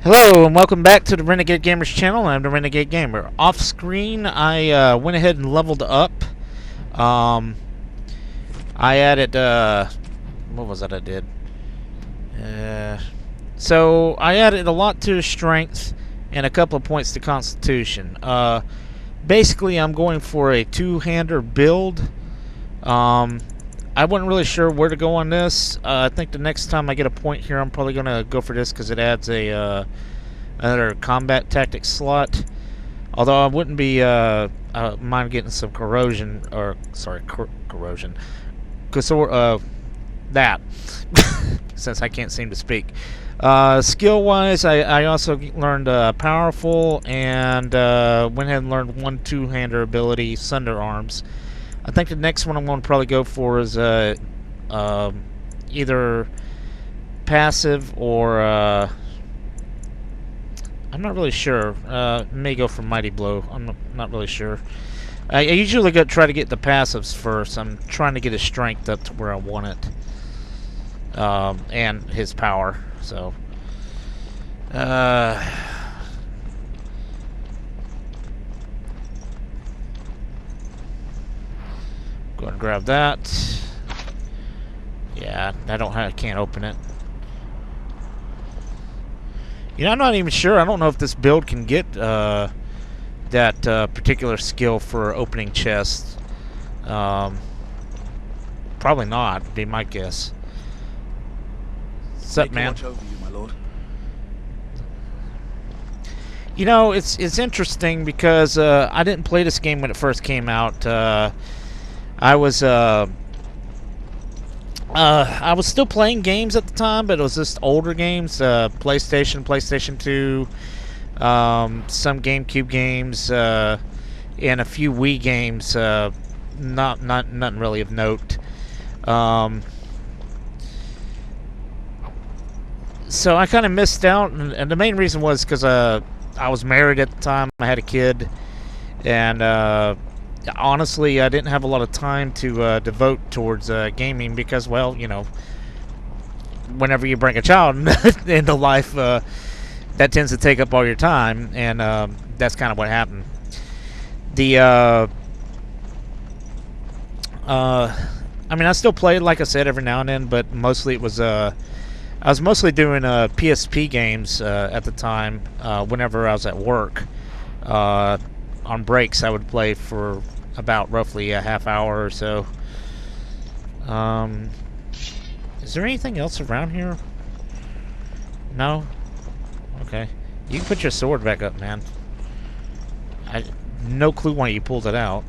Hello and welcome back to the Renegade Gamers channel. I'm the Renegade Gamer. Off screen, I went ahead and leveled up. Um, I added, what was that I did? So I added a lot to strength and a couple of points to constitution. Basically, I'm going for a two-hander build. I wasn't really sure where to go on this. I think the next time I get a point here, I'm probably going to go for this because it adds a another combat tactics slot. Although I wouldn't be mind getting some corrosion, or sorry, corrosion, because that since I can't seem to speak. Skill-wise, I also learned powerful and went ahead and learned one two-hander ability, Sunder Arms. I think the next one I'm going to probably go for is either passive or I'm not really sure. May go for Mighty Blow. I'm not really sure. I usually try to get the passives first. I'm trying to get his strength up to where I want it, and his power. So, go and grab that. Yeah, I can't open it. You know, I'm not even sure. I don't know if this build can get that particular skill for opening chests. Probably not, would be my guess. What's up, man? Watch over you, my lord. You know, it's interesting because I didn't play this game when it first came out. I was still playing games at the time, but it was just older games, PlayStation, PlayStation 2, some GameCube games, and a few Wii games. Nothing really of note. So I kind of missed out, and the main reason was because I was married at the time. I had a kid, and honestly, I didn't have a lot of time to devote towards gaming because, well, you know, whenever you bring a child into life, that tends to take up all your time, and that's kind of what happened. I mean, I still play, like I said, every now and then, but mostly it was I was mostly doing PSP games at the time. Whenever I was at work, on breaks, I would play for about roughly a half hour or so. Is there anything else around here? No? Okay. You can put your sword back up, man. No clue why you pulled it out.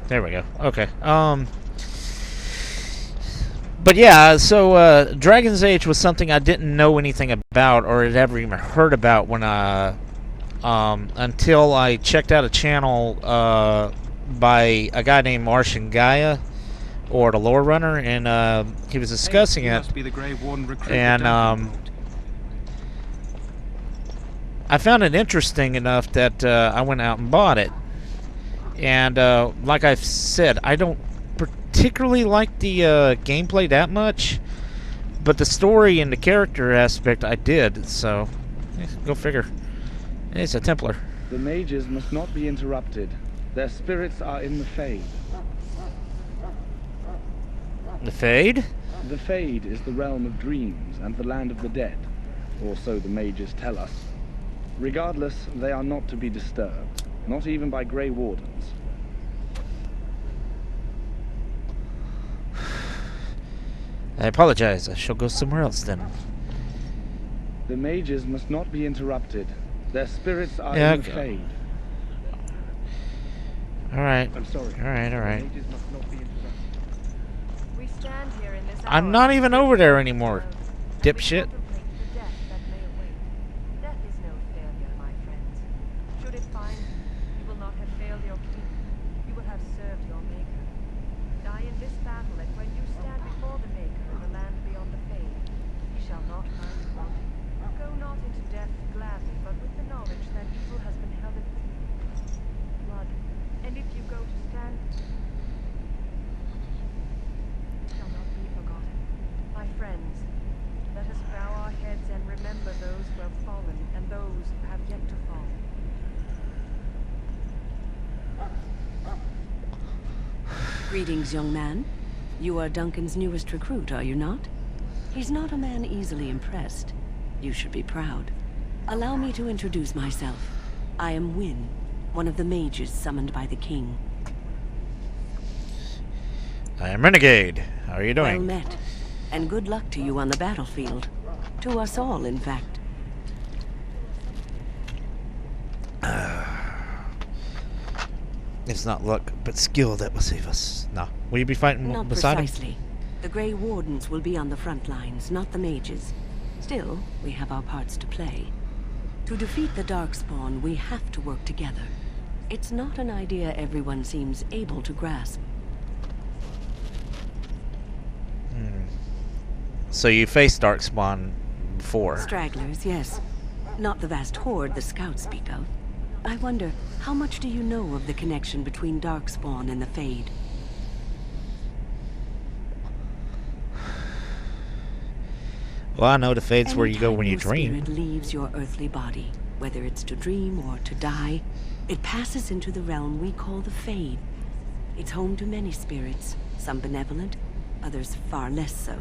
There we go. Okay. But yeah, so Dragon's Age was something I didn't know anything about or had ever even heard about when until I checked out a channel by a guy named Martian Gaia, or the Lore Runner, and he was discussing it. Must be the Grey Warden recruit And I found it interesting enough that I went out and bought it. And like I've said, I don't particularly like the gameplay that much, but the story and the character aspect I did, so go figure. It's a Templar. The mages must not be interrupted. Their spirits are in the Fade. The Fade? The Fade is the realm of dreams and the land of the dead, or so the mages tell us. Regardless, they are not to be disturbed, not even by Grey Wardens. I apologize. I shall go somewhere else then. The mages must not be interrupted. Their spirits are Yeah, in the okay. Fade. Alright. I'm sorry. Alright. The mages must not be interrupted. We stand here in this I'm hour not even over there anymore, and dipshit. we contemplate the death that may await. Death is no failure, my friends. Should it find you, you will not have failed your king. You will have served your maker. Die in this battle, and when you stand before the maker in the land beyond the Fade, he shall not find you wanting. Go not into death gladly, but with the knowledge that evil has been held in blood. And if you go to stand, shall not be forgotten. Greetings, young man. You are Duncan's newest recruit, are you not? He's not a man easily impressed. You should be proud. Allow me to introduce myself. I am Wynne, one of the mages summoned by the king. I am Renegade. How are you doing? Well met. And good luck to you on the battlefield. To us all, in fact. It's not luck, but skill that will save us. No. Will you be fighting Not beside him? precisely. The Grey Wardens will be on the front lines, not the mages. Still, we have our parts to play. To defeat the Darkspawn, we have to work together. It's not an idea everyone seems able to grasp. So you faced Darkspawn before. Stragglers, yes. Not the vast horde the scouts speak of. I wonder, how much do you know of the connection between Darkspawn and the Fade? Well, I know the Fade's where you go Anytime when you your dream. spirit leaves your earthly body, whether it's to dream or to die, it passes into the realm we call the Fade. It's home to many spirits, some benevolent, others far less so.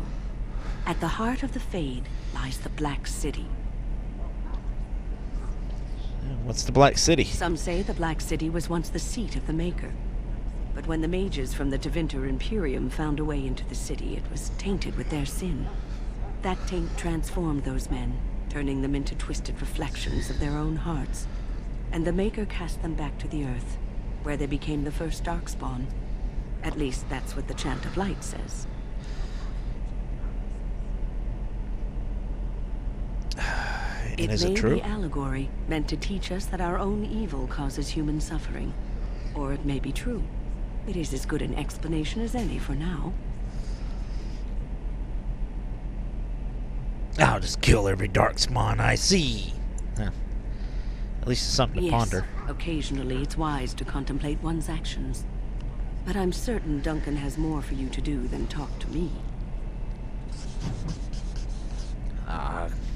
At the heart of the Fade lies the Black City. What's the Black City? Some say the Black City was once the seat of the Maker. But when the mages from the Tevinter Imperium found a way into the city, it was tainted with their sin. That taint transformed those men, turning them into twisted reflections of their own hearts. And the Maker cast them back to the Earth, where they became the first Darkspawn. At least that's what the Chant of Light says. And is may it true? be allegory, meant to teach us that our own evil causes human suffering. Or it may be true. It is as good an explanation as any for now. I'll just kill every Darkspawn I see. Huh. At least it's something to Yes, ponder. occasionally it's wise to contemplate one's actions. But I'm certain Duncan has more for you to do than talk to me.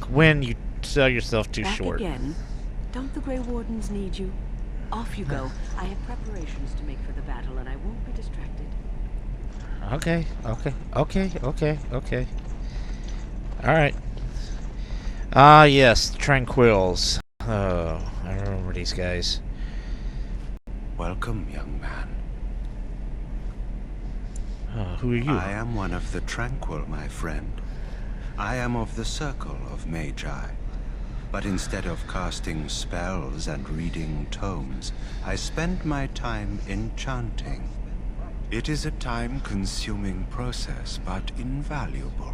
When you sell yourself too Back short. again? Don't the Grey Wardens need you? Off you go. I have preparations to make for the battle, and I won't be distracted. Okay. Alright. Ah, yes, Tranquils. Oh, I remember these guys. Welcome, young man. Who are you? I am one of the Tranquil, my friend. I am of the Circle of Magi. But instead of casting spells and reading tomes, I spend my time enchanting. It is a time-consuming process, but invaluable.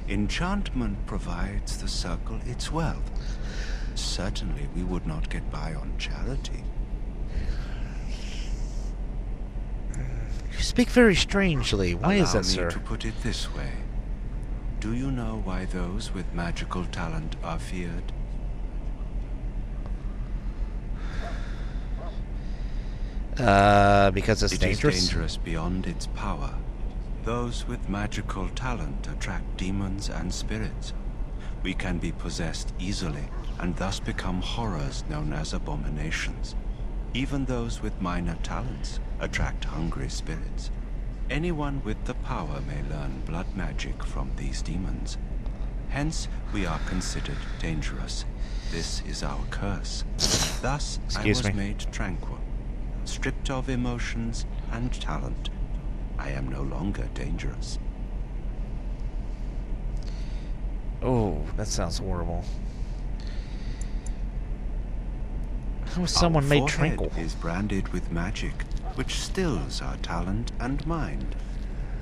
Enchantment provides the Circle its wealth. Certainly we would not get by on charity. You speak very strangely. Why is that, Allow sir? me to put it this way. Do you know why those with magical talent are feared? Because it's It dangerous? is dangerous beyond its power. Those with magical talent attract demons and spirits. We can be possessed easily, and thus become horrors known as abominations. Even those with minor talents attract hungry spirits. Anyone with the power may learn blood magic from these demons. Hence, we are considered dangerous. This is our curse. Thus, Excuse I was me. made tranquil, stripped of emotions and talent. I am no longer dangerous. Oh, that sounds horrible. How was someone Our made forehead tranquil? is branded with magic, which stills our talent and mind.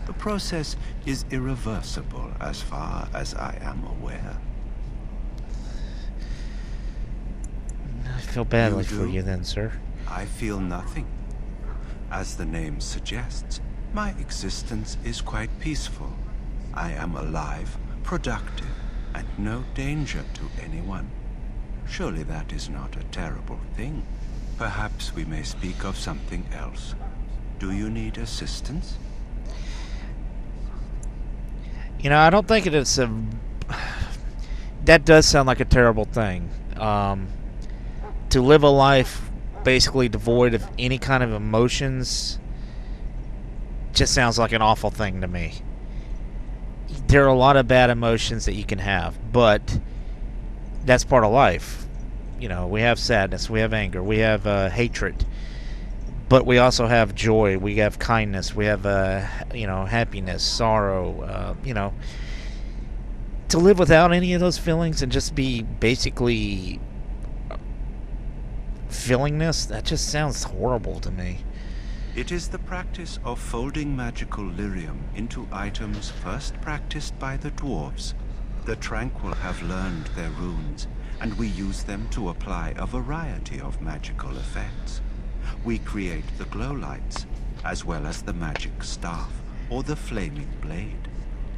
The process is irreversible as far as I am aware. I feel badly You for do? you then, sir. I feel nothing. As the name suggests, my existence is quite peaceful. I am alive, productive, and no danger to anyone. Surely that is not a terrible thing. Perhaps we may speak of something else. Do you need assistance? You know, I don't think it's a... That does sound like a terrible thing. To live a life basically devoid of any kind of emotions just sounds like an awful thing to me. There are a lot of bad emotions that you can have, but that's part of life. You know, we have sadness, we have anger, we have hatred, but we also have joy, we have kindness, we have you know, happiness, sorrow. You know, to live without any of those feelings and just be basically feelingness, that just sounds horrible to me. It is the practice of folding magical lyrium into items first practiced by the dwarves. The Tranquil have learned their runes, and we use them to apply a variety of magical effects. We create the glow lights, as well as the magic staff, or the flaming blade.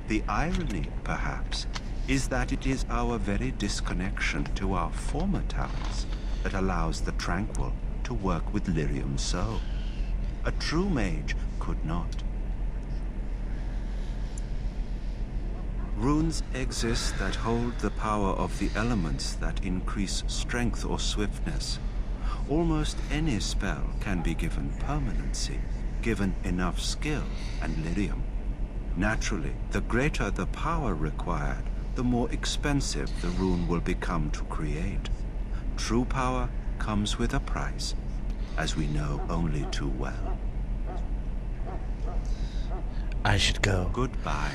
The irony, perhaps, is that it is our very disconnection to our former talents that allows the Tranquil to work with lyrium so. A true mage could not. Runes exist that hold the power of the elements that increase strength or swiftness. Almost any spell can be given permanency, given enough skill and lyrium. Naturally, the greater the power required, the more expensive the rune will become to create. True power comes with a price, as we know only too well. I should go. Goodbye.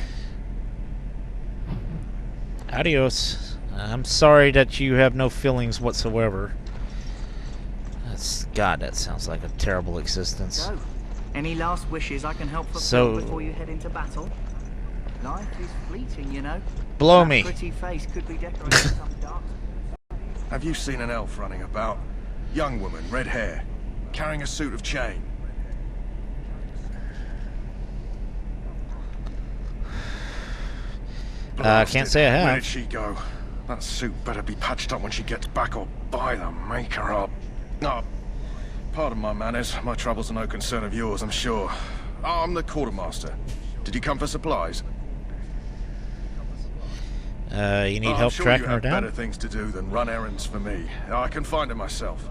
Adios. I'm sorry that you have no feelings whatsoever. God, that sounds like a terrible existence. So, any last wishes I can help fulfill So- before you head into battle? Life is fleeting, you know. Blow That me. pretty face could be decorated some dark. Have you seen an elf running about? Young woman, red hair, carrying a suit of chain. Can't say I have. Where did she go? That suit better be patched up when she gets back, or by the maker up. No, pardon my manners. My troubles are no concern of yours, I'm sure. I'm the quartermaster. Did you come for supplies? You need I'm help sure tracking you her have down? better things to do than run errands for me. I can find her myself.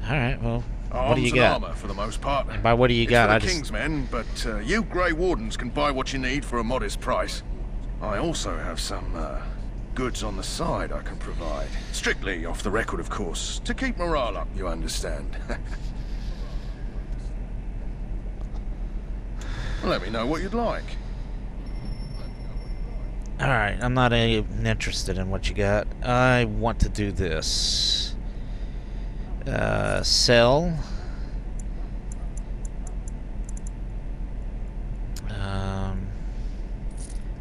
Alright, well, what Arms do you and got? armor for the most part. And by what do you It's got? for I the just... King's men, but you Grey Wardens can buy what you need for a modest price. I also have some goods on the side I can provide. Strictly off the record, of course. To keep morale up, you understand. Let me know what you'd like. Alright, I'm not interested in what you got. I want to do this. Sell.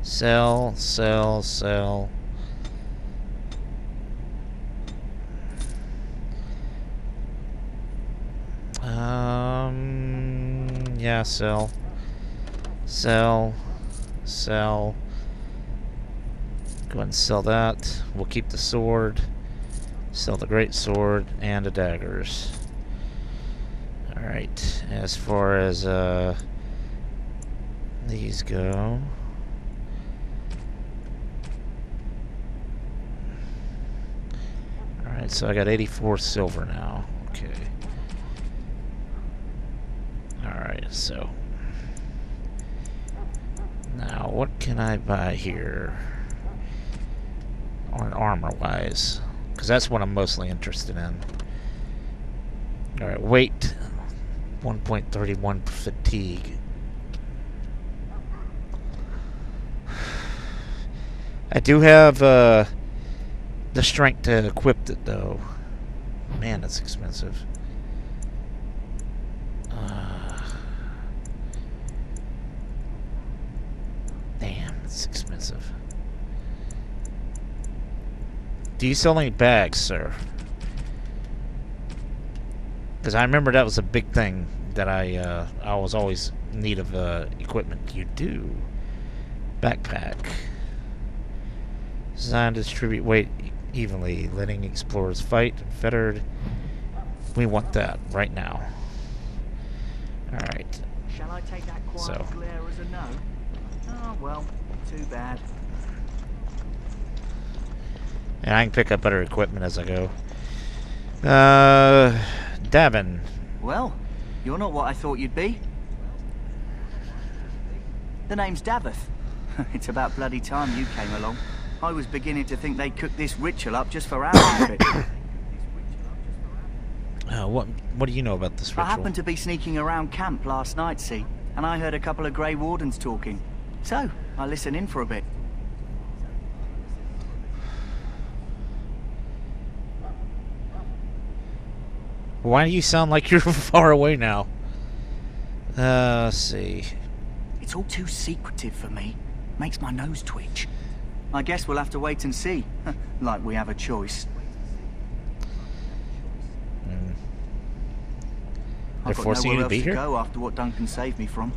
Sell, sell, sell. Yeah, sell. Sell. Sell. Go ahead and sell that. We'll keep the sword. Sell the great sword and the daggers. Alright, as far as these go. Alright, so I got 84 silver now. Okay. Alright, so now what can I buy here? On armor wise, because that's what I'm mostly interested in. Alright, weight 1.31 fatigue. I do have the strength to equip it though. Man, that's expensive. Damn, it's expensive. Do you sell any bags, sir? Because I remember that was a big thing that I was always in need of equipment. You do. Backpack. Designed to distribute weight evenly, letting explorers fight unfettered. We want that right now. Alright. Shall I take that quiet So. glare as a no? Oh, well, too bad. And I can pick up better equipment as I go. Davin. Well, You're not what I thought you'd be. The name's Daveth. It's about bloody time you came along. I was beginning to think they'd cook this ritual up just for our benefit. What do you know about this ritual? I happened to be sneaking around camp last night, see, and I heard a couple of Grey Wardens talking. So, I listened in for a bit. Why do you sound like you're far away now? Let's see. It's all too secretive for me. Makes my nose twitch. I guess we'll have to wait and see. Like we have a choice. They're I've got forcing you nowhere to else be here? go after what Duncan saved me from.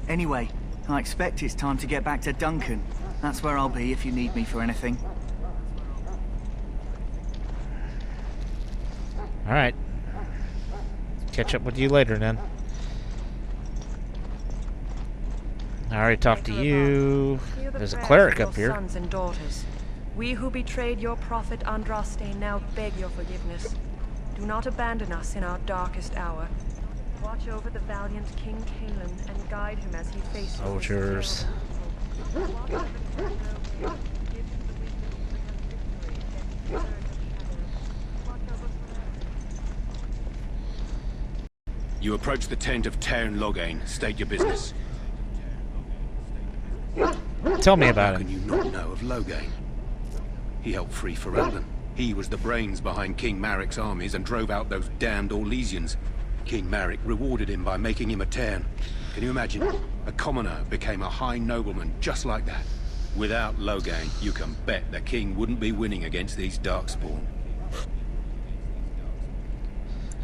Anyway, I expect it's time to get back to Duncan. That's where I'll be if you need me for anything. Alright. Catch up with you later then. I already talked to you. Hear the There's a prayers cleric of your up here. Sons and daughters. We who betrayed your prophet Andraste now beg your forgiveness. Do not abandon us in our darkest hour. Watch over the valiant King Kaelin and guide him as he faces Soldiers. his terrible foe. Watch over the hero king, give him the wisdom to bring us victory against the surge of shadows. Watch over Ferelden. You approach the tent of Tairn Loghain. State your business. Tell me about How can him. you not know of Loghain? He helped free Ferelden. He was the brains behind King Maric's armies and drove out those damned Orlesians. King Maric rewarded him by making him a Tairn. Can you imagine? A commoner became a high nobleman just like that. Without Loghain, you can bet the king wouldn't be winning against these Darkspawn.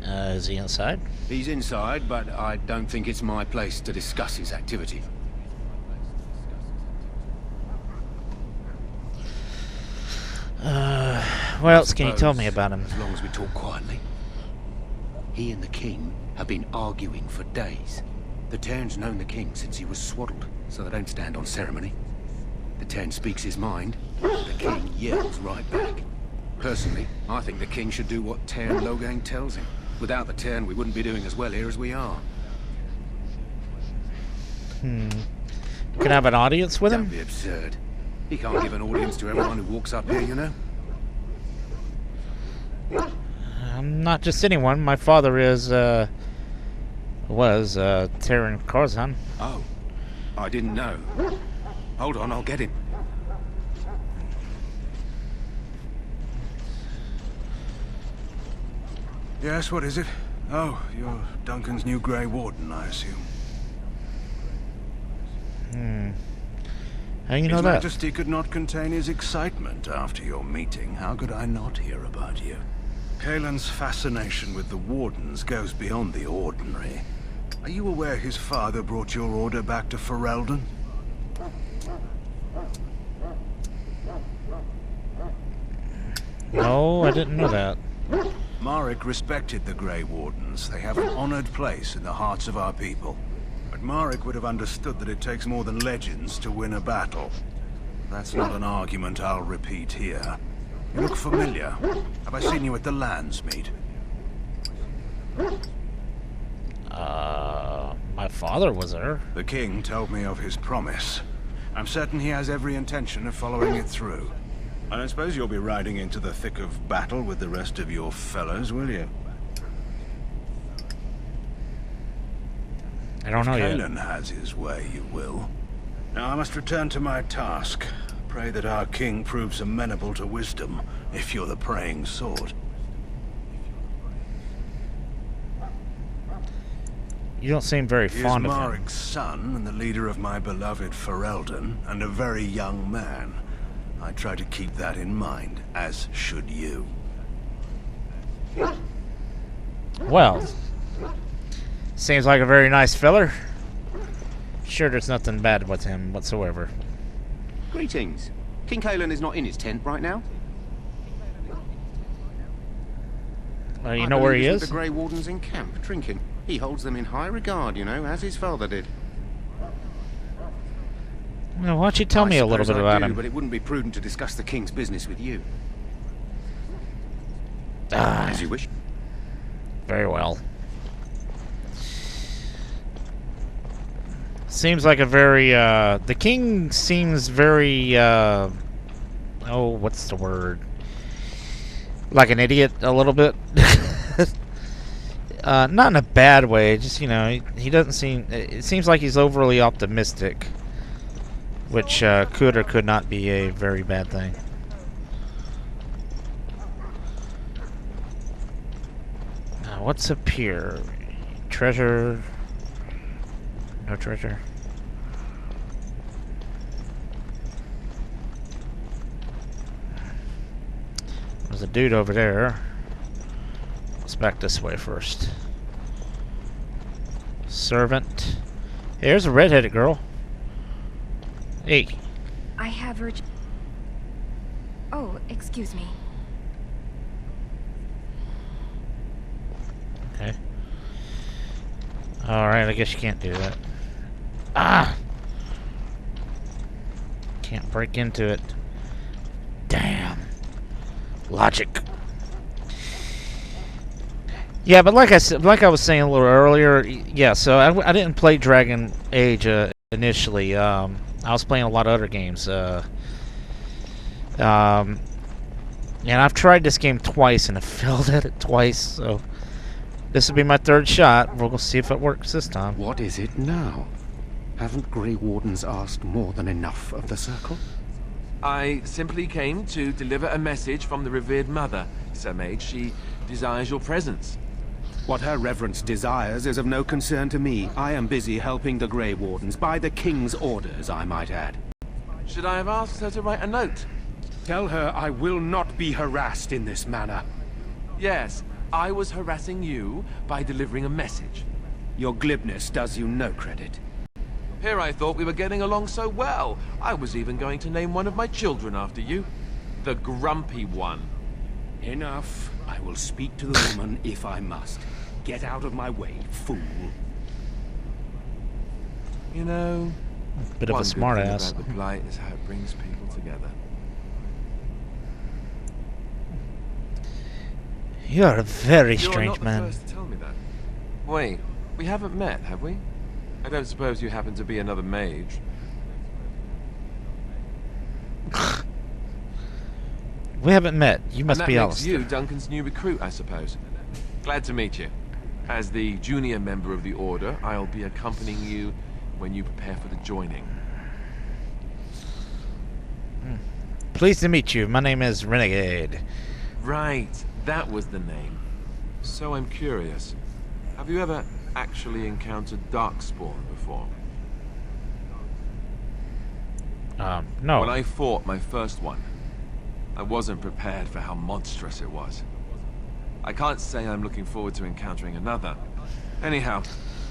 Is he inside? He's inside, but I don't think it's my place to discuss his activity. What else can you tell me Suppose, about him? As long as we talk quietly. He and the king have been arguing for days. The Tairn's known the king since he was swaddled, so they don't stand on ceremony. The Tairn speaks his mind, the king yells right back. Personally, I think the king should do what Tairn Loghain tells him. Without the Tairn, we wouldn't be doing as well here as we are. You can have an audience with Don't him? be absurd. He can't give an audience to everyone who walks up here, you know? Not just anyone. My father was Terran Corzan. Oh, I didn't know. Hold on, I'll get him. Yes, what is it? Oh, you're Duncan's new Grey Warden, I assume. How do you know His that? Majesty could not contain his excitement after your meeting. How could I not hear about you? Kaelin's fascination with the Wardens goes beyond the ordinary. Are you aware his father brought your order back to Ferelden? No, I didn't know that. Maric respected the Grey Wardens. They have an honored place in the hearts of our people. But Maric would have understood that it takes more than legends to win a battle. That's not an argument I'll repeat here. You look familiar. Have I seen you at the Lands meet? My father was there. The king told me of his promise. I'm certain he has every intention of following it through. I don't suppose you'll be riding into the thick of battle with the rest of your fellows, will you? I don't know yet. Kaelin has his way, you will. Now I must return to my task. Pray that our king proves amenable to wisdom, if you're the praying sort. You don't seem very He is fond of him. Maric's son and the leader of my beloved Ferelden, and a very young man. I try to keep that in mind, as should you. Well, seems like a very nice feller. Sure, there's nothing bad with him whatsoever. Greetings. King Kaelin is not in his tent right now. You know where he With is? the Grey Wardens in camp, drinking. He holds them in high regard, you know, as his father did. Well, why don't you tell me a little bit suppose I about do, him? But it wouldn't be prudent to discuss the king's business with you. Ah, As you wish. very well. Seems like a very, the king seems very, oh, what's the word? Like an idiot, a little bit. Not in a bad way, just, you know, he doesn't seem, it seems like he's overly optimistic. Which, could or could not be a very bad thing. Now, what's up here? Treasure... No treasure. There's a dude over there. Let's back this way first. Servant. Hey, here's a red-headed girl. Hey. I have urgent... Oh, excuse me. Okay. Alright, I guess you can't do that. Ah! Can't break into it. Damn. Logic. Yeah, but like I said, like I was saying a little earlier, yeah. So I didn't play Dragon Age initially. I was playing a lot of other games. And I've tried this game twice and I failed at it twice. So this will be my third shot. We'll see if it works this time. What is it now? Haven't Grey Wardens asked more than enough of the Circle? I simply came to deliver a message from the revered mother, Sir Mage. She desires your presence. What her reverence desires is of no concern to me. I am busy helping the Grey Wardens, by the King's orders, I might add. Should I have asked her to write a note? Tell her I will not be harassed in this manner. Yes, I was harassing you by delivering a message. Your glibness does you no credit. Here I thought we were getting along so well. I was even going to name one of my children after you. The Grumpy One. Enough. I will speak to the woman if I must. Get out of my way, fool. You know, Bit of a smartass. The blight is how it brings people together. You're a very You're strange not man. the first to tell me that. Wait, we haven't met, have we? I don't suppose you happen to be another mage. We haven't met. You must and be that makes Alistair. you Duncan's new recruit, I suppose. Glad to meet you. As the junior member of the Order, I'll be accompanying you when you prepare for the joining. Pleased to meet you. My name is Renegade. Right, that was the name. So I'm curious. Have you ever actually encountered Darkspawn before? No. When I fought my first one, I wasn't prepared for how monstrous it was. I can't say I'm looking forward to encountering another. Anyhow,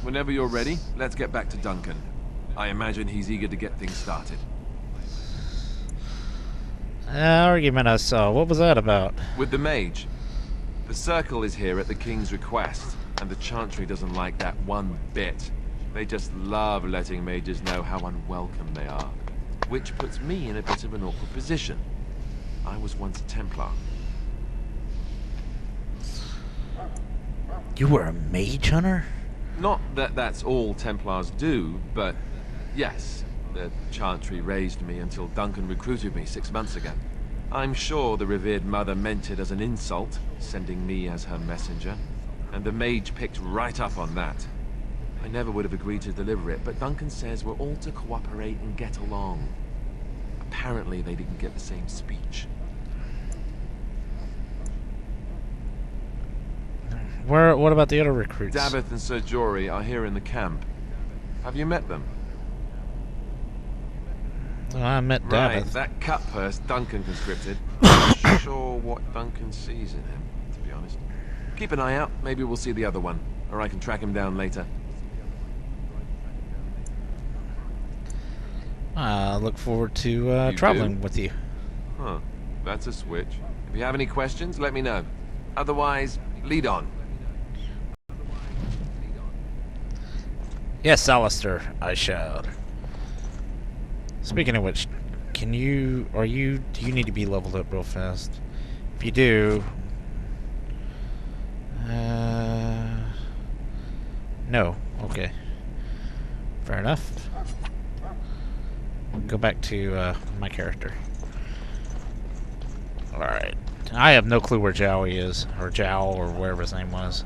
whenever you're ready, let's get back to Duncan. I imagine he's eager to get things started. Argument I saw. What was that about? With the mage. The Circle is here at the King's request, and the Chantry doesn't like that one bit. They just love letting mages know how unwelcome they are. Which puts me in a bit of an awkward position. I was once a Templar. You were a mage hunter? Not that that's all Templars do, but yes, the Chantry raised me until Duncan recruited me 6 months ago. I'm sure the revered mother meant it as an insult, sending me as her messenger, and the mage picked right up on that. I never would have agreed to deliver it, but Duncan says we're all to cooperate and get along. Apparently they didn't get the same speech. What about the other recruits? Davith and Sir Jory are here in the camp. Have you met them? Oh, I met Right, Davith. that cut purse Duncan conscripted. I'm not sure what Duncan sees in him, to be honest. Keep an eye out, maybe we'll see the other one, or I can track him down later. I look forward to You traveling do? with you. Huh, that's a switch. If you have any questions, let me know. Otherwise, lead on. Yes, Alistair, I shall. Speaking of which, do you need to be leveled up real fast? If you do, no, okay. Fair enough. Go back to my character. Alright. I have no clue where Joey is. Or Jow, or whatever his name was.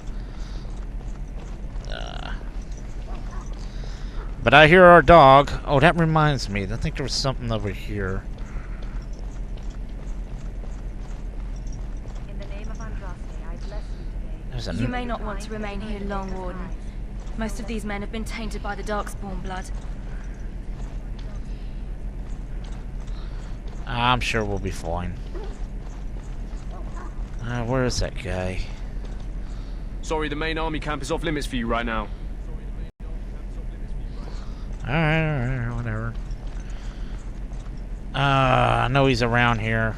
But I hear our dog. Oh, that reminds me. I think there was something over here. In the name of Andraste, I bless you today. You may not want to remain here long, Warden. Most of these men have been tainted by the Darkspawn blood. I'm sure we'll be fine. Where is that guy? Sorry, the main army camp is off limits for you right now. Alright, whatever. I know he's around here.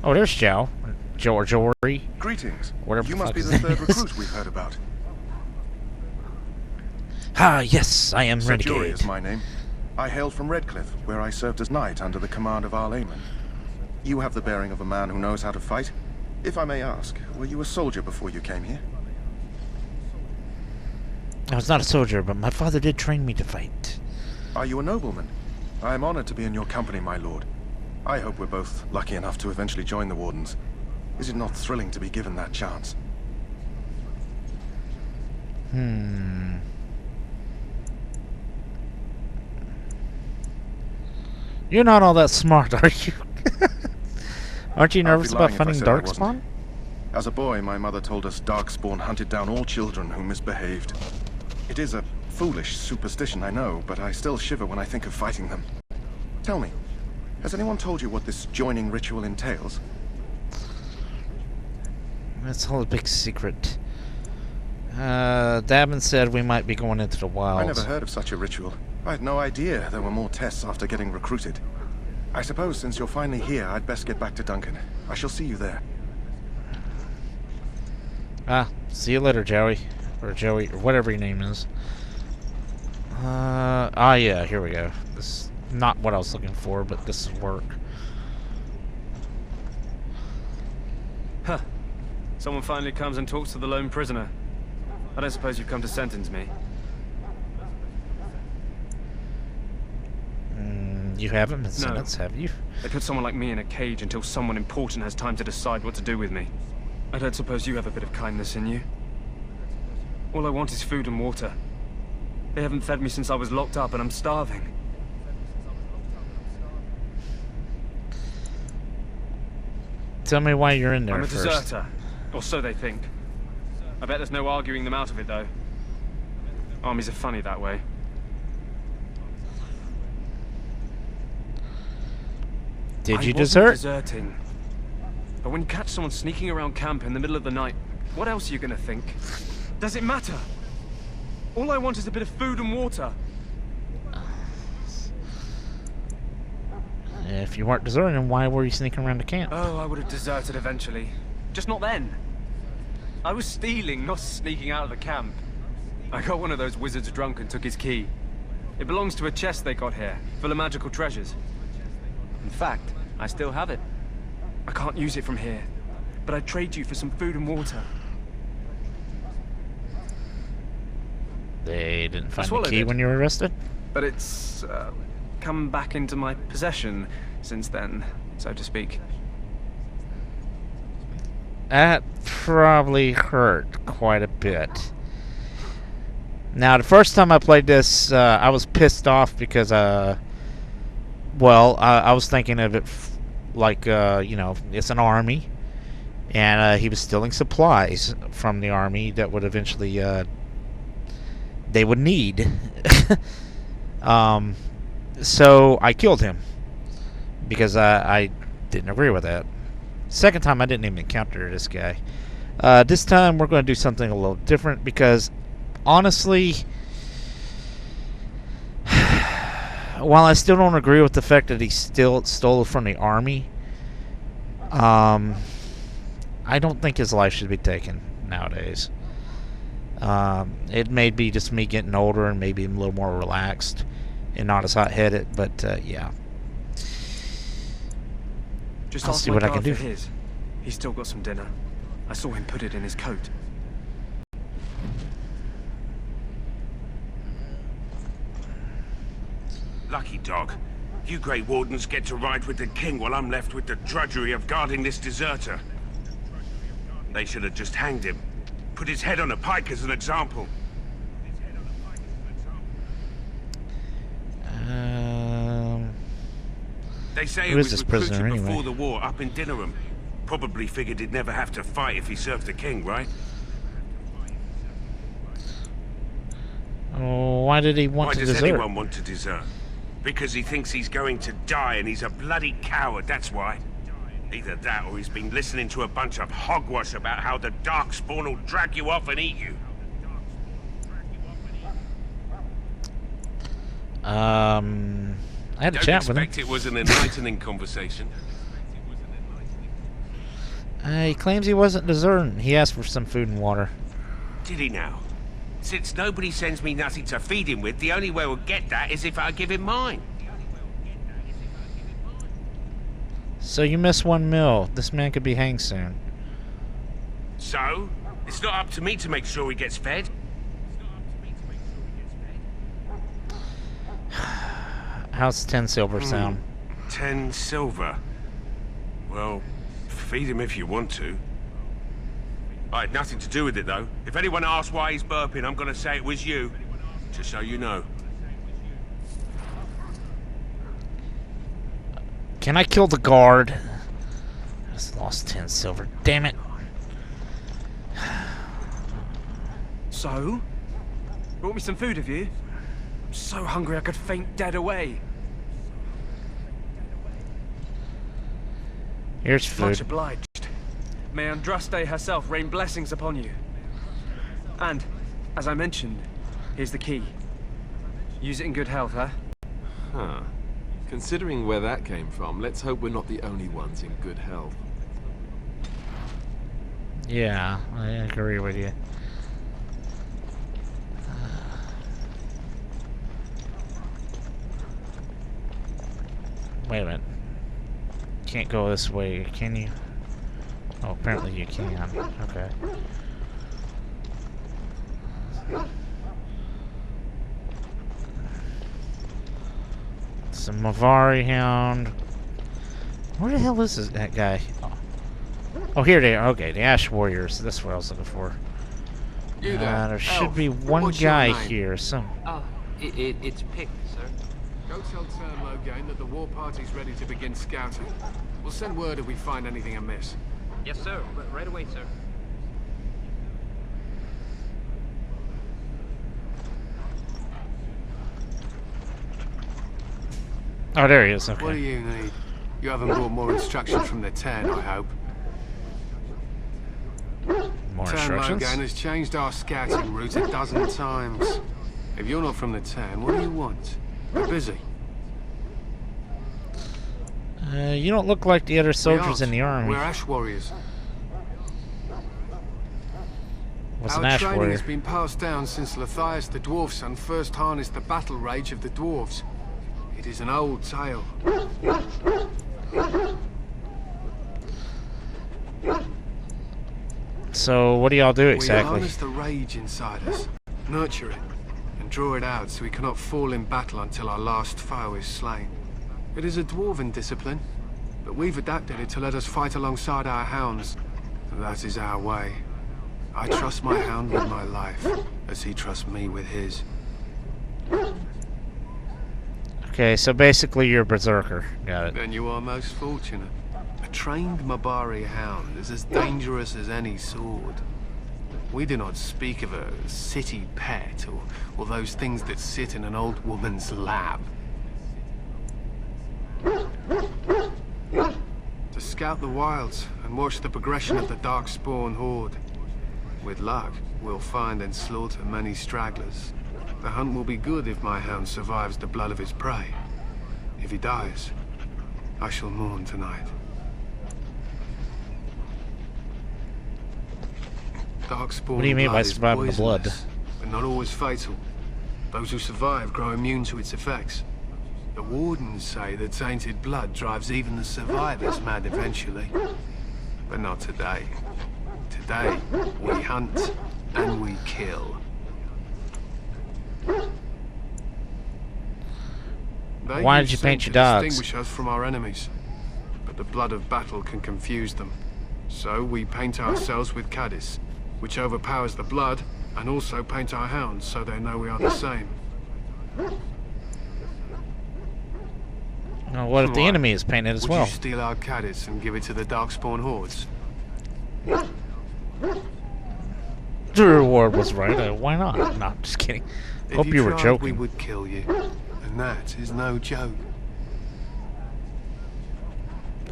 Oh, there's Joe. Jory. Greetings. Whatever You the must fuck be his the name third is. recruit we've heard about. Ah, yes, I am Sir Jory Renegade. is my name. I hail from Redcliffe, where I served as knight under the command of Arlayman. You have the bearing of a man who knows how to fight. If I may ask, were you a soldier before you came here? I was not a soldier, but my father did train me to fight. Are you a nobleman? I am honored to be in your company, my lord. I hope we're both lucky enough to eventually join the Wardens. Is it not thrilling to be given that chance? You're not all that smart, are you? Aren't you I'd be nervous about lying if I finding said I wasn't. Darkspawn? As a boy, my mother told us Darkspawn hunted down all children who misbehaved. It is a foolish superstition, I know, but I still shiver when I think of fighting them. Tell me, has anyone told you what this joining ritual entails? That's all a big secret. Davin said we might be going into the wilds. I never heard of such a ritual. I had no idea there were more tests after getting recruited. I suppose since you're finally here, I'd best get back to Duncan. I shall see you there. See you later, Joey. Or Joey, or whatever your name is. Yeah, here we go. This is not what I was looking for, but this is work. Huh. Someone finally comes and talks to the lone prisoner. I don't suppose you've come to sentence me. You haven't been sentenced, have you? They put someone like me in a cage until someone important has time to decide what to do with me. I don't suppose you have a bit of kindness in you. All I want is food and water. They haven't fed me since I was locked up and I'm starving. Tell me why you're in there I'm a first. deserter, or so they think. I bet there's no arguing them out of it, though. Armies are funny that way. Did you I wasn't desert? deserting. But when you catch someone sneaking around camp in the middle of the night, what else are you gonna think? Does it matter? All I want is a bit of food and water. If you weren't deserting, why were you sneaking around the camp? Oh, I would have deserted eventually. Just not then. I was stealing, not sneaking out of the camp. I got one of those wizards drunk and took his key. It belongs to a chest they got here, full of magical treasures. In fact, I still have it. I can't use it from here, but I'd trade you for some food and water. They didn't find the swallowed key it. when you were arrested? But it's come back into my possession since then, so to speak. That probably hurt quite a bit. Now, the first time I played this, I was pissed off because, well, I was thinking of it like, you know, it's an army, and he was stealing supplies from the army that would eventually, they would need. So I killed him because I didn't agree with that. Second time, I didn't even encounter this guy. This time, we're going to do something a little different because, honestly, while I still don't agree with the fact that he still stole from the army, I don't think his life should be taken nowadays. It may be just me getting older and maybe I'm a little more relaxed and not as hot-headed, but yeah. Just I'll ask see my what I guard can do. for his. He's still got some dinner. I saw him put it in his coat. Lucky dog. You Grey Wardens get to ride with the king while I'm left with the drudgery of guarding this deserter. They should have just hanged him. Put his head on a pike as an example. They say he was recruited before the war up in Dinnerham. Probably figured he'd never have to fight if he served the king, right? Oh, why did he want to desert? Why does anyone want to desert? Because he thinks he's going to die and he's a bloody coward, that's why. Either that or he's been listening to a bunch of hogwash about how the Darkspawn will drag you off and eat you. I had a chat with him. Don't expect it was an enlightening conversation. He claims he wasn't deserting. He asked for some food and water. Did he now? Since nobody sends me nothing to feed him with, the only way we'll get that is if I give him mine. So you missed one meal. This man could be hanged soon. So? It's not up to me to make sure he gets fed. How's 10 silver sound? 10 silver? Well, feed him if you want to. I had nothing to do with it, though. If anyone asks why he's burping, I'm gonna say it was you. Just so you know. Can I kill the guard? I just lost 10 silver. Damn it. So? Brought me some food, have you? I'm so hungry I could faint dead away. Here's food. Much obliged. May Andraste herself rain blessings upon you. And, as I mentioned, here's the key. Use it in good health, huh? Huh. Considering where that came from, let's hope we're not the only ones in good health. Yeah, I agree with you. Wait a minute. Can't go this way, can you? Oh, apparently you can. Okay. Some Mavari Hound. Where the hell is that guy? Oh, here they are. Okay, the Ash Warriors. That's what I was looking for. There should be one guy here. Some. Oh, it's Pick, sir. Go tell Turnlow again that the war party's ready to begin scouting. We'll send word if we find anything amiss. Yes, sir. Right away, sir. Oh, there he is. Okay. What do you need? You haven't brought more instructions from the town, I hope. More instructions? Turnlow has changed our scouting route a dozen times. If you're not from the town, what do you want? We're busy. You don't look like the other soldiers in the army. We're Ash Warriors. What's an Ash Our training Warrior? has been passed down since Lathias the Dwarf Son first harnessed the battle rage of the dwarves. It is an old tale. So, what do y'all do exactly? We harness the rage inside us, nurture it, and draw it out so we cannot fall in battle until our last foe is slain. It is a dwarven discipline, but we've adapted it to let us fight alongside our hounds. That is our way. I trust my hound with my life, as he trusts me with his. Okay, so basically you're a berserker. Got it. Then you are most fortunate. A trained Mabari hound is as dangerous as any sword. We do not speak of a city pet, or those things that sit in an old woman's lap. To scout the wilds and watch the progression of the Darkspawn horde. With luck, we'll find and slaughter many stragglers. The hunt will be good if my hound survives the blood of his prey. If he dies, I shall mourn tonight. Darkspawn What do you mean by blood is surviving the blood? poisonous, but not always fatal. Those who survive grow immune to its effects. The wardens say that tainted blood drives even the survivors mad eventually. But not today. Today, we hunt and we kill. They Why use did you sin paint to your dogs? distinguish us from our enemies. But the blood of battle can confuse them. So we paint ourselves with Cadiz, which overpowers the blood, and also paint our hounds so they know we are the same. Now, what if the Why? enemy is painted as Would well? you steal our Cadiz and give it to the Darkspawn hordes? The reward was right. Why not? No, I'm just kidding. Hope you were tried, joking. we would kill you. And that is no joke.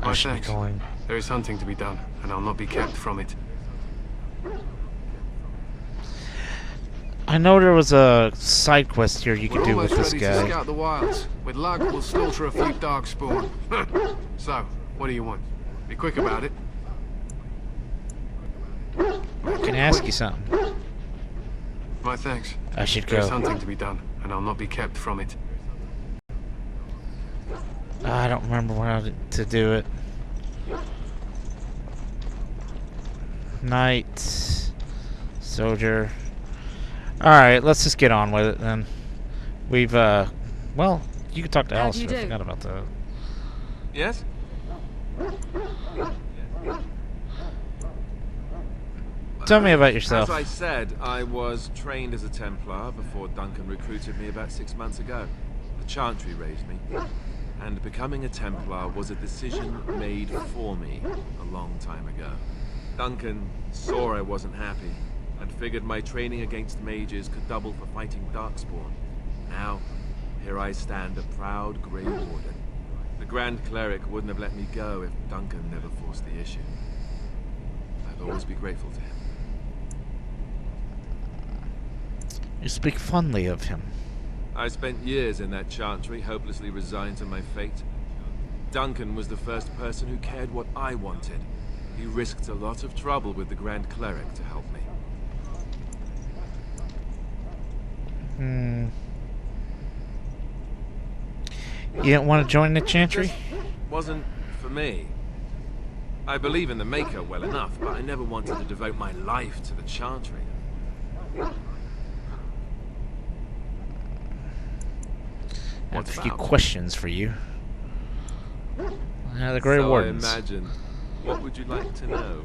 I My should be thanks. going. There is hunting to be done, and I'll not be kept from it. I know there was a side quest here you could We're do with almost this ready to guy. scout the wilds. With luck, we'll slaughter a few Darkspawn. So, what do you want? Be quick about it. Can I ask you something? My thanks. I should There's go. hunting to be done, and I'll not be kept from it. I don't remember how to do it. Knight. Soldier. Alright, let's just get on with it then. We've, well, you can talk to How do Alistair. you I do? forgot about that. Yes? Tell me about yourself. As I said, I was trained as a Templar before Duncan recruited me about 6 months ago. The Chantry raised me. And becoming a Templar was a decision made for me a long time ago. Duncan saw I wasn't happy, and figured my training against mages could double for fighting Darkspawn. Now, here I stand, a proud Grey Warden. The Grand Cleric wouldn't have let me go if Duncan never forced the issue. I'll always be grateful to him. You speak fondly of him. I spent years in that chantry, hopelessly resigned to my fate. Duncan was the first person who cared what I wanted. He risked a lot of trouble with the Grand Cleric to help me. You didn't want to join the Chantry? Just wasn't for me. I believe in the Maker well enough, but I never wanted to devote my life to the Chantry. I have What's a few about? questions for you. The Grey So Wardens. I imagine. What would you like to know?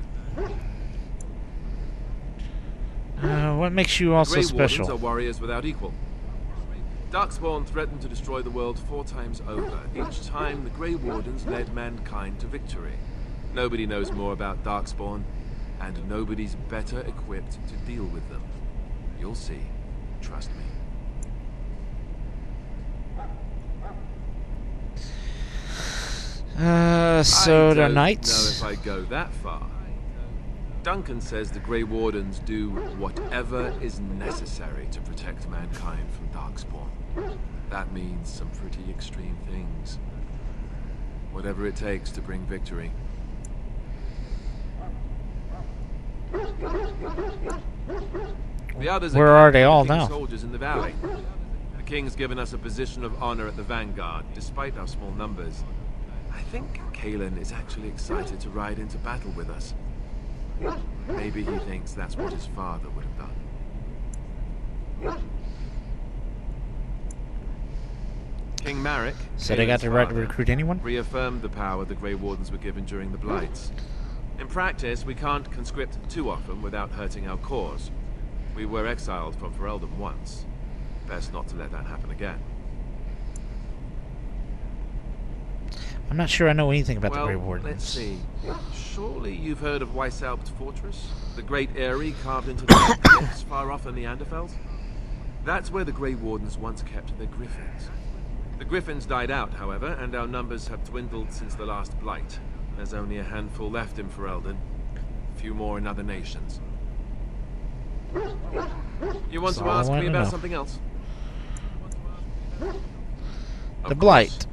What makes you also Grey special? Wardens are warriors without equal. Darkspawn threatened to destroy the world 4 times over. Each time, the Grey Wardens led mankind to victory. Nobody knows more about Darkspawn, and nobody's better equipped to deal with them. You'll see. Trust me. So I the don't knights? know if I go that far. Duncan says the Grey Wardens do whatever is necessary to protect mankind from Darkspawn. That means some pretty extreme things. Whatever it takes to bring victory. The others Where are they the all King's now? soldiers in the valley. The King's given us a position of honor at the vanguard, despite our small numbers. I think Kalen is actually excited to ride into battle with us. Maybe he thinks that's what his father would have done. King Marek, So they got Kalen's the right to father, recruit anyone? reaffirmed the power the Grey Wardens were given during the Blights. In practice, we can't conscript too often without hurting our cause. We were exiled from Ferelden once. Best not to let that happen again. I'm not sure I know anything about Well, the Grey Wardens. let's see. Surely you've heard of Weishaupt Fortress? The great eyrie carved into the cliffs far off in the Anderfels? That's where the Grey Wardens once kept their griffins. The griffins died out, however, and our numbers have dwindled since the last Blight. There's only a handful left in Ferelden. A few more in other nations. You want That's to all I ask wanted me to about know. something else? The Blight.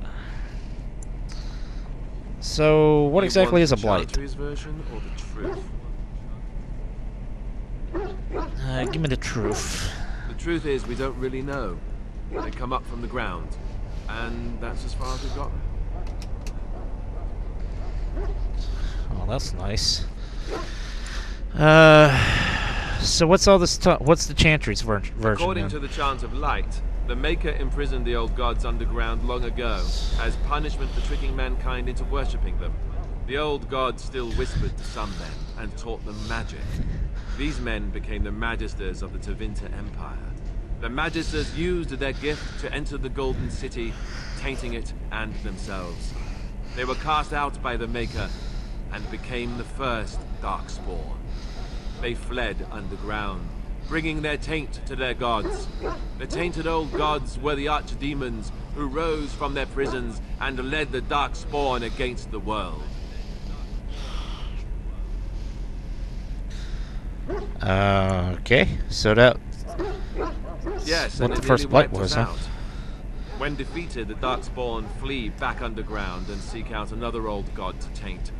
So, what You exactly want is a the Blight? Chantry's version or the truth? Give me the truth. The truth is, we don't really know. They come up from the ground, and that's as far as we've gotten. Oh, that's nice. So what's all this? What's the Chantry's version? According then? to the Chant of Light, The Maker imprisoned the old gods underground long ago, as punishment for tricking mankind into worshipping them. The old gods still whispered to some men, and taught them magic. These men became the Magisters of the Tevinter Empire. The Magisters used their gift to enter the Golden City, tainting it and themselves. They were cast out by the Maker, and became the first Darkspawn. They fled underground, bringing their taint to their gods. The tainted old gods were the archdemons who rose from their prisons and led the Darkspawn against the world. Okay, so that... Yes, what and the it first nearly blight wiped was, us huh? out. When defeated, the Darkspawn flee back underground and seek out another old god to taint,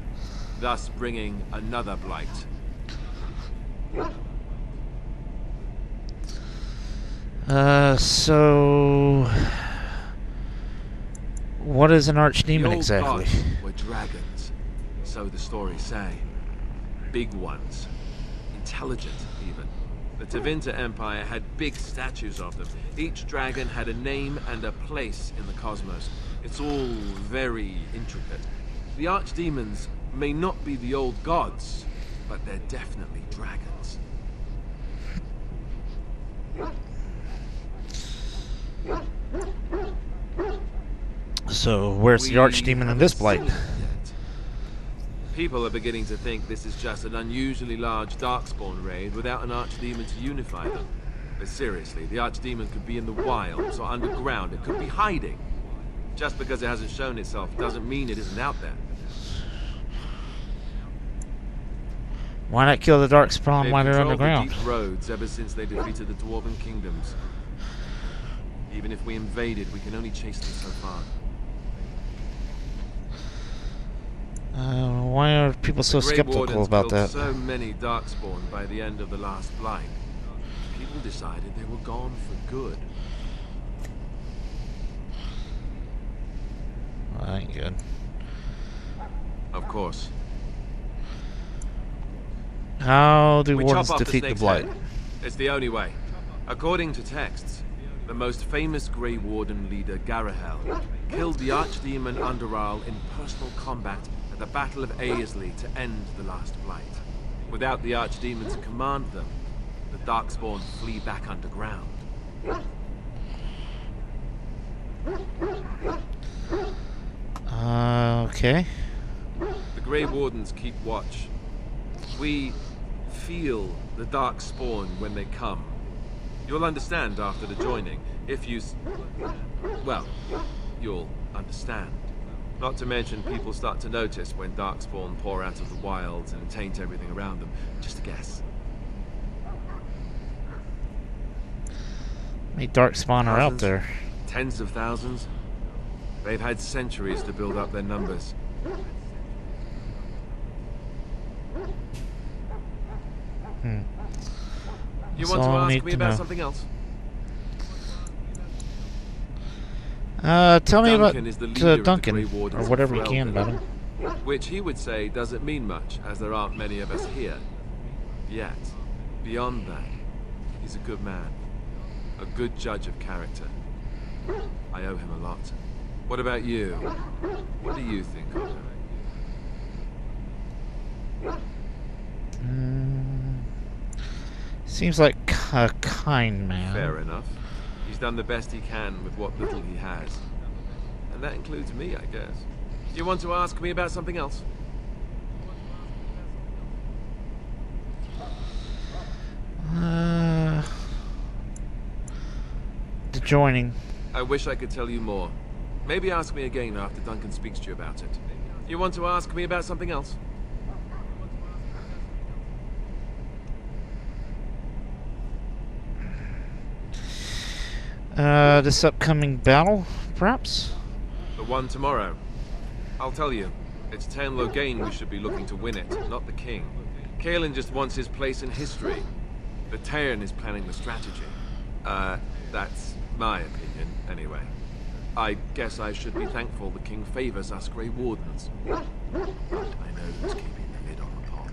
thus bringing another blight. So... what is an archdemon The old exactly? gods were dragons, so the stories say. Big ones. Intelligent, even. The Tevinter Empire had big statues of them. Each dragon had a name and a place in the cosmos. It's all very intricate. The archdemons may not be the old gods, but they're definitely dragons. So, where's the archdemon in this blight? People are beginning to think this is just an unusually large Darkspawn raid without an archdemon to unify them. But seriously, the archdemon could be in the wilds or underground. It could be hiding. Just because it hasn't shown itself doesn't mean it isn't out there. Why not kill the Darkspawn while they're They've underground? controlled the deep roads ever since they defeated the Dwarven kingdoms. Even if we invaded, we can only chase them so far. Why are people so The Grey skeptical Wardens about killed that? so many Darkspawn by the end of the last blight. People decided they were gone for good. Well, that ain't good. Of course. How do We wardens chop off defeat the snake's blight? head. It's the only way. According to texts, the most famous Grey Warden leader, Garahel, killed the archdemon Underal in personal combat at the Battle of Aesley to end the last blight. Without the archdemon to command them, the Darkspawn flee back underground. Okay. The Grey Wardens keep watch. We feel the Darkspawn when they come. You'll understand after the joining, if you... well, you'll understand. Not to mention, people start to notice when Darkspawn pour out of the wilds and taint everything around them. Just a guess. How many Darkspawn are out there? Tens of thousands. They've had centuries to build up their numbers. You That's want to all I ask need me to about know. something else? Tell me about Duncan is the leader of the Duncan, Grey Wardens or whatever you of can Ferelden, about him. which he would say doesn't mean much, as there aren't many of us here. Yet, beyond that, he's a good man. A good judge of character. I owe him a lot. What about you? What do you think of him? Seems like a kind man. Fair enough. He's done the best he can with what little he has. And that includes me, I guess. You want to ask me about something else? The joining. I wish I could tell you more. Maybe ask me again after Duncan speaks to you about it. You want to ask me about something else? This upcoming battle, perhaps? The one tomorrow. I'll tell you. It's Tairn Loghain we should be looking to win it, not the king. Caelan just wants his place in history. The Tairn is planning the strategy. That's my opinion, anyway. I guess I should be thankful the king favors us Grey Wardens. But I know who's keeping the lid on the pot.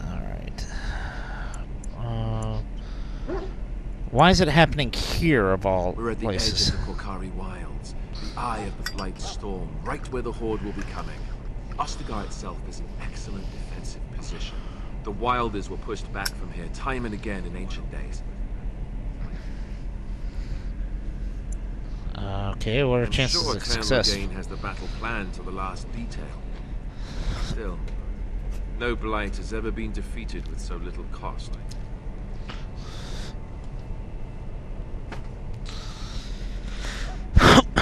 Alright. Why is it happening here of all We're at the places? edge of the Korkari Wilds, the eye of the Blight Storm, right where the Horde will be coming. Ostagar itself is an excellent defensive position. The Wilders were pushed back from here time and again in ancient days. Okay, what are I'm chances sure of Clan success? Regain has the battle planned to the last detail. Still, no Blight has ever been defeated with so little cost.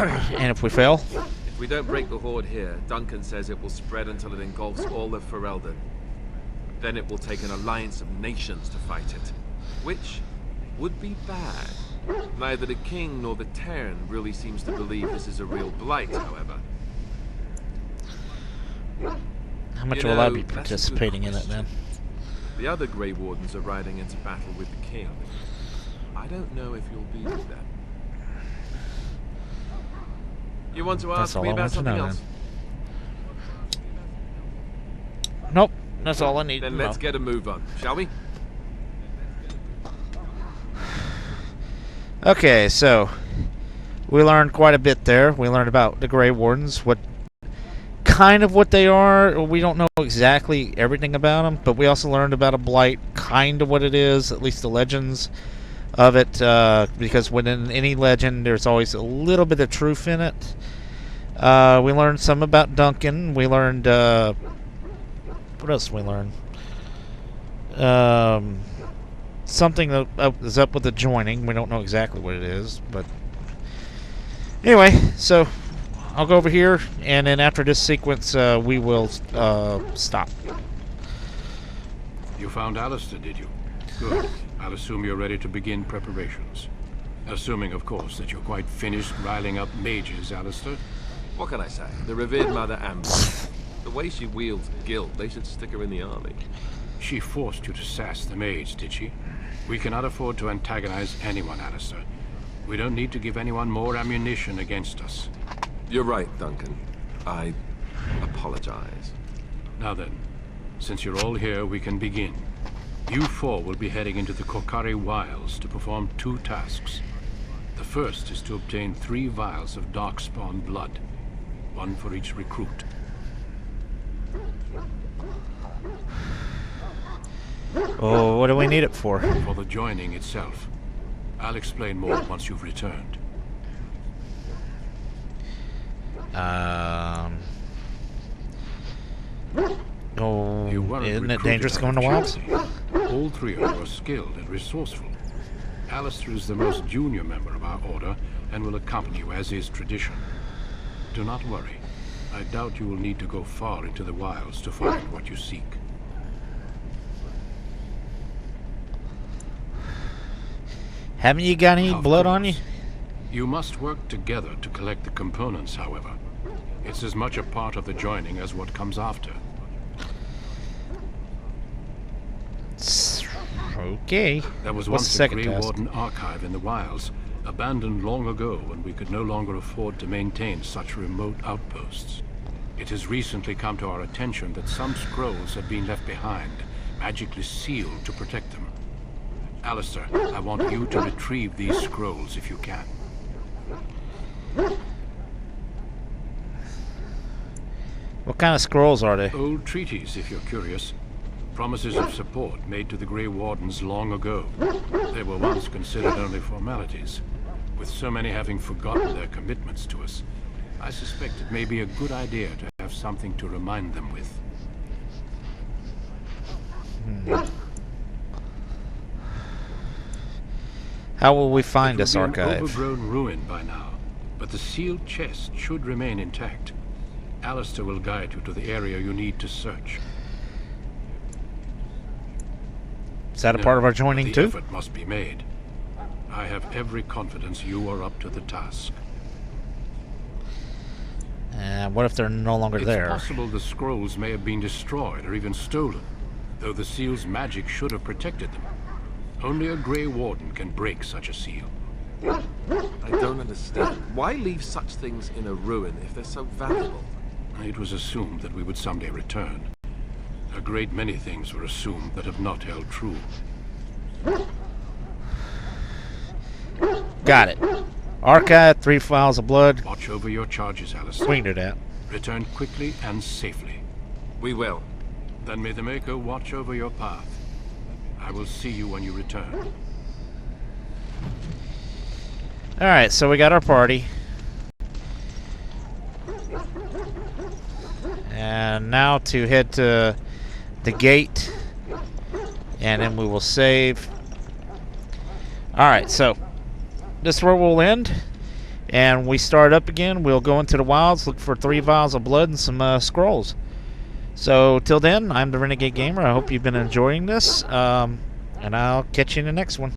And if we fail? If we don't break the Horde here, Duncan says it will spread until it engulfs all of Ferelden. Then it will take an alliance of nations to fight it, which would be bad. Neither the King nor the Terran really seems to believe this is a real Blight, however. How much You will I know, be that's a good participating in it then? The other Grey Wardens are riding into battle with the King. I don't know if you'll be with them. You want to That's ask all me I about want to something know, else? Nope, that's all I need Then to let's know. get a move on, shall we? Okay, so we learned quite a bit there. We learned about the Grey Wardens, what they are. We don't know exactly everything about them, but we also learned about a blight, kind of what it is, at least the legends of it, because within any legend, there's always a little bit of truth in it. We learned some about Duncan. We learned, what else did we learn? Something that is up with the joining. We don't know exactly what it is, but anyway, so I'll go over here, and then after this sequence, we will stop. You found Alistair, did you? Good. I'll assume you're ready to begin preparations. Assuming, of course, that you're quite finished riling up mages, Alistair. What can I say? The revered Mother Amber. The way she wields guilt, they should stick her in the army. She forced you to sass the mage, did she? We cannot afford to antagonize anyone, Alistair. We don't need to give anyone more ammunition against us. You're right, Duncan. I apologize. Now then, since you're all here, we can begin. You four will be heading into the Korkari Wilds to perform 2 tasks. The first is to obtain 3 vials of Darkspawn blood, 1 for each recruit. Oh, what do we need it for? For the joining itself. I'll explain more once you've returned. Oh, You weren't isn't it recruited dangerous out going of to wilds? charity. All 3 of you are skilled and resourceful. Alistair is the most junior member of our order and will accompany you as is tradition. Do not worry. I doubt you will need to go far into the wilds to find what you seek. Haven't you got any blood on you? You must work together to collect the components, however. It's as much a part of the joining as what comes after. Okay. There was What's once the a second Grey task? Warden archive in the wilds, abandoned long ago when we could no longer afford to maintain such remote outposts. It has recently come to our attention that some scrolls have been left behind, magically sealed to protect them. Alistair, I want you to retrieve these scrolls if you can. What kind of scrolls are they? Old treaties, if you're curious. Promises of support made to the Grey Wardens long ago. They were once considered only formalities. With so many having forgotten their commitments to us, I suspect it may be a good idea to have something to remind them with. How will we find It will this be an archive? overgrown ruin by now, but the sealed chest should remain intact. Alistair will guide you to the area you need to search. Is that a part of our joining the too? effort must be made. I have every confidence you are up to the task. What if they're no longer It's there? possible the scrolls may have been destroyed or even stolen, though the seal's magic should have protected them. Only a Grey Warden can break such a seal. I don't understand. Why leave such things in a ruin if they're so valuable? It was assumed that we would someday return. A great many things were assumed that have not held true. Got it. Archive, 3 vials of blood. Watch over your charges, Alistair. We can do that. Return quickly and safely. We will. Then may the Maker watch over your path. I will see you when you return. Alright, so we got our party. And now to head to the gate. And then we will save. Alright, so this is where we'll end. And we start up again. We'll go into the wilds, look for 3 vials of blood and some scrolls. So till then, I'm the Renegade Gamer. I hope you've been enjoying this. And I'll catch you in the next one.